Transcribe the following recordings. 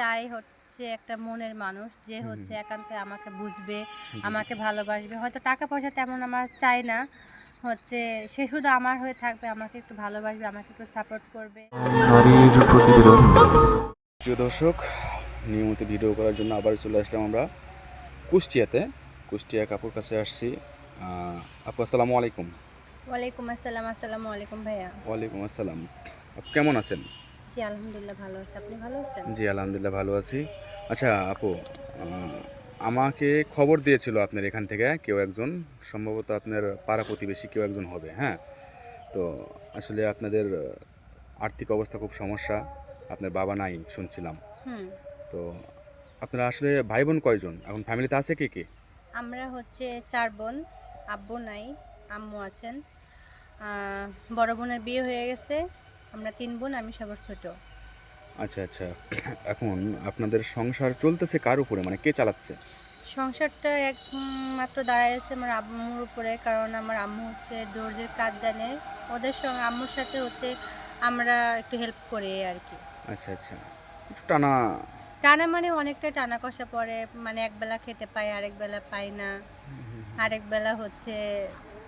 চাই হচ্ছে একটা মনের মানুষ যে হচ্ছে একান্তে আমাকে বুঝবে, আমাকে ভালোবাসবে। হয়তো টাকা পয়সা তেমন আমার চাই না, হচ্ছে সে শুধু আমার হয়ে থাকবে, আমাকে একটু ভালোবাসবে, আমাকে একটু সাপোর্ট করবে। নারীর প্রতিবেদন। প্রিয় দর্শক, নিয়মিত ভিডিও করার জন্য আবার চলে আসলাম আমরা কুষ্টিয়াতে। কুষ্টিয়া কাপুর কাছে আসছি। আপু আসসালামু আলাইকুম। ওয়ালাইকুম আসসালাম। আসসালামু আলাইকুম ভাইয়া। ওয়ালাইকুম আসসালাম। আপু কেমন আছেন? জি আলহামদুলিল্লাহ ভালো আছি। আপনি ভালো আছেন? জি আলহামদুলিল্লাহ ভালো আছি। আচ্ছা আপু, আমাকে খবর দিয়েছিল আপনার এখান থেকে কেউ একজন, সম্ভবত আপনার পাড়া প্রতিবেশী কেউ একজন হবে। হ্যাঁ, তো আসলে আপনাদের আর্থিক অবস্থা খুব সমস্যা, আপনার বাবা নাই শুনছিলাম। হুম। তো আপনারা আসলে ভাই বোন কয়জন, এখন ফ্যামিলিতে আছে কে কে? আমরা হচ্ছে 4 বোন। আব্বু নাই, আম্মু আছেন। আহ, বড় বোনের বিয়ে হয়ে গেছে। আমরা 3 বোন, আমি সবার ছোট। আচ্ছা আচ্ছা। এখন আপনাদের সংসার চলতেছে কার উপরে, মানে কে চালাচ্ছে? সংসারটা একমাত্র দাঁড়াইছে আমার আম্মুর উপরে, কারণ আমার আম্মু হচ্ছে দর্জির কাজ জানে। ওদের সঙ্গে আম্মুর সাথে হচ্ছে আমরা একটু হেল্প করি এই আর কি। আচ্ছা আচ্ছা, একটু টানা। টানা মানে অনেকটা টানা কষা পড়ে, মানে একবেলা খেতে পাই, আরেক বেলা পাই না। আরেক বেলা হচ্ছে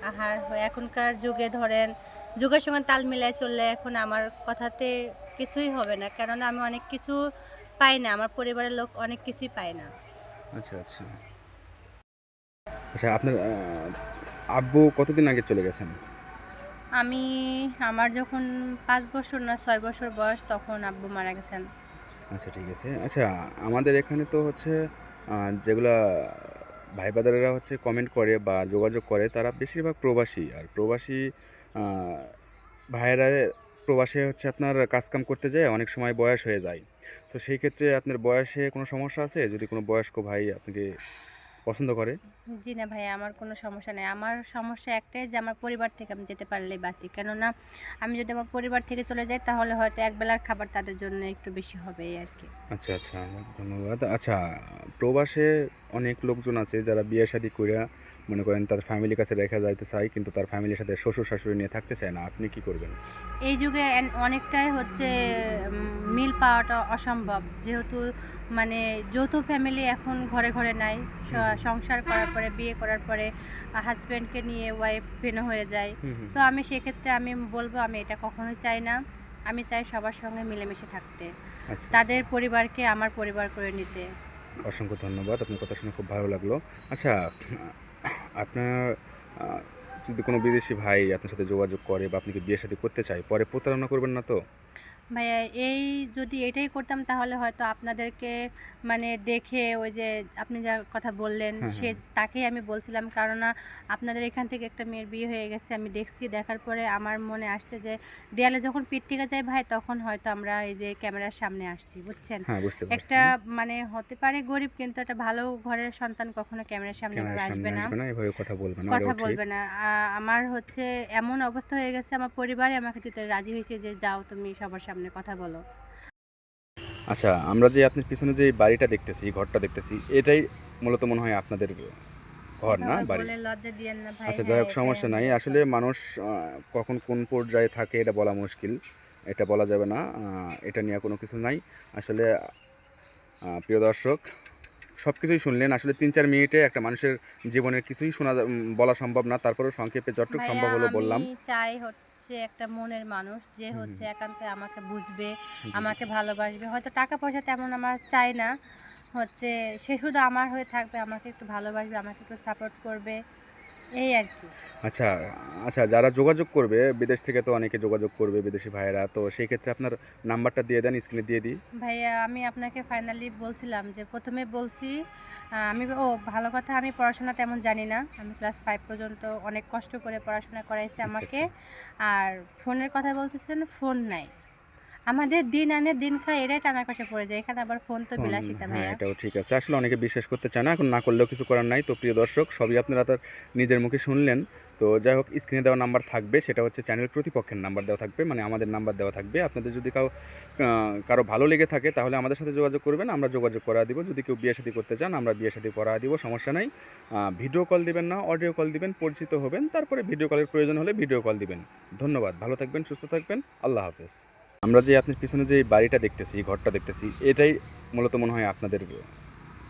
আহার হয়। এখনকার যুগে ধরেন যুগের সঙ্গে তাল মিলায় চললে এখন আমার কথাতে কিছুই হবে না, কেননা আমি অনেক কিছু পাই না, আমার পরিবারের লোক অনেক কিছুই পায় না। আচ্ছা আচ্ছা। আচ্ছা আপনার আব্বু কতদিন আগে চলে গেছেন? আমি আমার যখন 5 বছর না 6 বছর বয়স তখন আব্বু মারা গেছেন। আচ্ছা ঠিক আছে। আচ্ছা, আমাদের এখানে তো হচ্ছে যেগুলা ভাই ব্রাদারেরা হচ্ছে কমেন্ট করে বা যোগাযোগ করে, তারা বেশিরভাগ প্রবাসী। আর প্রবাসী ভাইয়েরা প্রবাসে হচ্ছে আপনার কাজকাম করতে যায়, অনেক সময় বয়স হয়ে যায়। তো সেই ক্ষেত্রে আপনার বয়সে কোনো সমস্যা আছে যদি কোনো বয়স্ক ভাই আপনাকে পছন্দ করে? জি না ভাইয়া, আমার কোনো সমস্যা নেই। আমার সমস্যা একটাই যে আমার পরিবার থেকে আমি যেতে পারলেই বাঁচি। কেননা আমি যদি আমার পরিবার থেকে চলে যাই তাহলে হয়তো একবেলার খাবার তাদের জন্য একটু বেশি হবে এই আর কি। আচ্ছা আচ্ছা, ধন্যবাদ। আচ্ছা, প্রবাসে অনেক লোকজন আছে যারা বিয়ে শাদী কইরা মনে করেন তার ফ্যামিলির কাছে রেখে যাইতে চায়, কিন্তু তার ফ্যামিলির সাথে শ্বশুর শাশুড়ি নিয়ে থাকতে চায় না। আপনি কি করবেন? এই যুগে অনেকটাই হচ্ছে মিল পাওয়াটা অসম্ভব, যেহেতু মানে যৌথ ফ্যামিলি এখন ঘরে ঘরে নাই। সংসার করার পরে, বিয়ে করার পরে হাজব্যান্ডকে নিয়ে ওয়াইফ ভিন্ন হয়ে যায়। তো আমি সেক্ষেত্রে আমি বলবো আমি এটা কখনোই চাই না। আমি চাই সবার সঙ্গে মিলেমিশে থাকতে, আচ্ছা আচ্ছা, তাদের পরিবারকে আমার পরিবার করে নিতে। অসংখ্য ধন্যবাদ। আপনার কথা শুনে খুব ভালো লাগলো। আচ্ছা, আপনার আহ, যদি কোনো বিদেশি ভাই আপনার সাথে যোগাযোগ করে বা আপনাকে বিয়ে শাদী করতে চায়, পরে প্রতারণা করবেন না তো? ভাইয়া এই যদি এটাই করতাম তাহলে হয়তো আপনাদেরকে মানে দেখে ওই যে আপনি যা কথা বললেন হ্যাঁ সে হ্যাঁ। তাকেই আমি বলছিলাম, কেননা আপনাদের এখান থেকে একটা মেয়ের বিয়ে হয়ে গেছে আমি দেখছি। দেখার পরে আমার মনে আসছে যে দেয়ালে যখন পিঠ টিকে যায় ভাই, তখন হয়তো আমরা এই যে ক্যামেরার সামনে আসছি, বুঝছেন। হ্যাঁ, বুঝতে পারছি। একটা মানে হতে পারে গরিব, কিন্তু একটা ভালো ঘরের সন্তান কখনো ক্যামেরার সামনে এভাবে ক্যামেরার সামনে আসবে না, আসবে না, এভাবে কথা বলবে না, কথা এটাও ঠিক। বলবে না। আমার হচ্ছে এমন অবস্থা হয়ে গেছে, আমার পরিবারই আমাকে দিতে রাজি হয়েছে যে যাও তুমি সবার সামনে কথা বলো। আচ্ছা, আমরা যে আপনার পিছনে যে বাড়িটা দেখতেছি, ঘরটা দেখতেছি, এটাই মূলত মনে হয় আপনাদের ঘর, না এভাবে বাড়ি? বলে লজ্জা দিয়েন না ভাই। আচ্ছা যাই হ্যাঁ, হোক, এটাই সমস্যা নাই। আমাদের আসলে ঘর। মানুষ কখন কোন পর্যায়ে থাকে এটা বলা মুশকিল, এটা বলা যাবে না। এটা নিয়ে কোনো কিছু নাই আসলে। প্রিয় দর্শক, সব কিছুই শুনলেন। আসলে 3-4 মিনিটে একটা মানুষের জীবনের কিছুই বলা সম্ভব না, তারপরেও সংক্ষেপে যতটুকু ভাইয়া সম্ভব হলো আমি বললাম। চাই হচ্ছে একটা মনের মানুষ যে হুম হুম হচ্ছে একান্তে আমাকে বুঝবে, জি জি। আমাকে ভালোবাসবে। হয়তো টাকা পয়সা তেমন আমার চাই না, হচ্ছে সে শুধু আমার হয়ে থাকবে, আমাকে একটু ভালোবাসবে, আমাকে একটু সাপোর্ট করবে এই আর কি। আচ্ছা আচ্ছা, যারা যোগাযোগ করবে বিদেশ থেকে, তো অনেকে যোগাযোগ করবে বিদেশি ভাইয়েরা, তো সেই ক্ষেত্রে আপনার নাম্বারটা দিয়ে দেন, স্ক্রিনে দিয়ে দিই। ভাইয়া আমি আপনাকে ফাইনালি বলছিলাম যে প্রথমে বলছি আমি ভালো কথা, আমি পড়াশোনা তেমন জানি না। আমি ক্লাস 5 পর্যন্ত অনেক কষ্ট করে পড়াশোনা করাইছে আচ্ছা আমাকে। আচ্ছা। আর ফোনের কথা বলতেছেন, ফোন নাই। আমাদের দিন আনে দিন খায়, এরাই টানা কষে পড়ে যায়। এখানে আবার ফোন তো ফোন, বিলাসিতা হ্যাঁ ভাইয়া। এটাও ঠিক আছে। আসলে অনেকে বিশ্বাস করতে চায় না, এখন না করলেও কিছু করার নাই। তো প্রিয় দর্শক, সবই আপনারা তার নিজের মুখে শুনলেন। তো যাই হোক, স্ক্রিনে দেওয়া নাম্বার থাকবে, সেটা হচ্ছে চ্যানেল কর্তৃপক্ষের নাম্বার দেওয়া থাকবে, মানে আমাদের নাম্বার দেওয়া থাকবে। আপনাদের যদি কারো ভালো লেগে থাকে তাহলে আমাদের সাথে যোগাযোগ করবেন, আমরা যোগাযোগ করা দিব। যদি কেউ বিয়ে শাদী করতে চান, আমরা বিয়ে শাদী করা দিব, সমস্যা নাই। ভিডিও কল দিবেন না, অডিও কল দিবেন, পরিচিত হবেন, তারপরে ভিডিও কলের প্রয়োজন হলে ভিডিও কল দিবেন। ধন্যবাদ, ভালো থাকবেন, সুস্থ থাকবেন, আল্লাহ হাফেজ। আমরা যে আপনার পিছনে যে বাড়িটা দেখতেছি, ঘরটা দেখতেছি, এটাই মূলত মনে হয় আপনাদের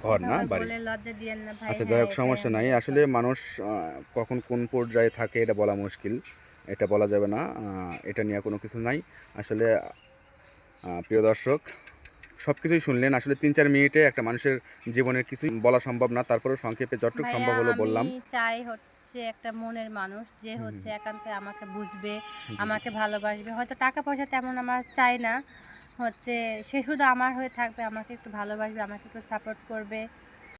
ঘর না এভাবে বাড়ি। বলে লজ্জা দিয়েন না ভাই। আচ্ছা, যাই হ্যাঁ, হোক এটাই সমস্যা নাই। আমাদের আসলে মানুষ কখন কোন পর্যায়ে থাকে এটা বলা মুশকিল। এটা বলা যাবে না। এটা নিয়ে কোনো কিছু নাই। আসলে প্রিয় দর্শক, সব কিছুই শুনলেন। আসলে ৩-৪ মিনিটে একটা মানুষের জীবনের কিছুই বলা সম্ভব না। তারপরেও সংক্ষেপে যতটুকু ভাইয়া সম্ভব হলো আমি বললাম। চাই হচ্ছে একটা মনের মানুষ যে হুম, হচ্ছে হুম। একান্তে আমাকে বুঝবে, জি, জি। আমাকে ভালোবাসবে। হয়তো টাকা পয়সা তেমন আমার চাই না, হচ্ছে সে শুধু আমার হয়ে থাকবে, আমাকে একটু ভালোবাসবে, আমাকে একটু সাপোর্ট করবে।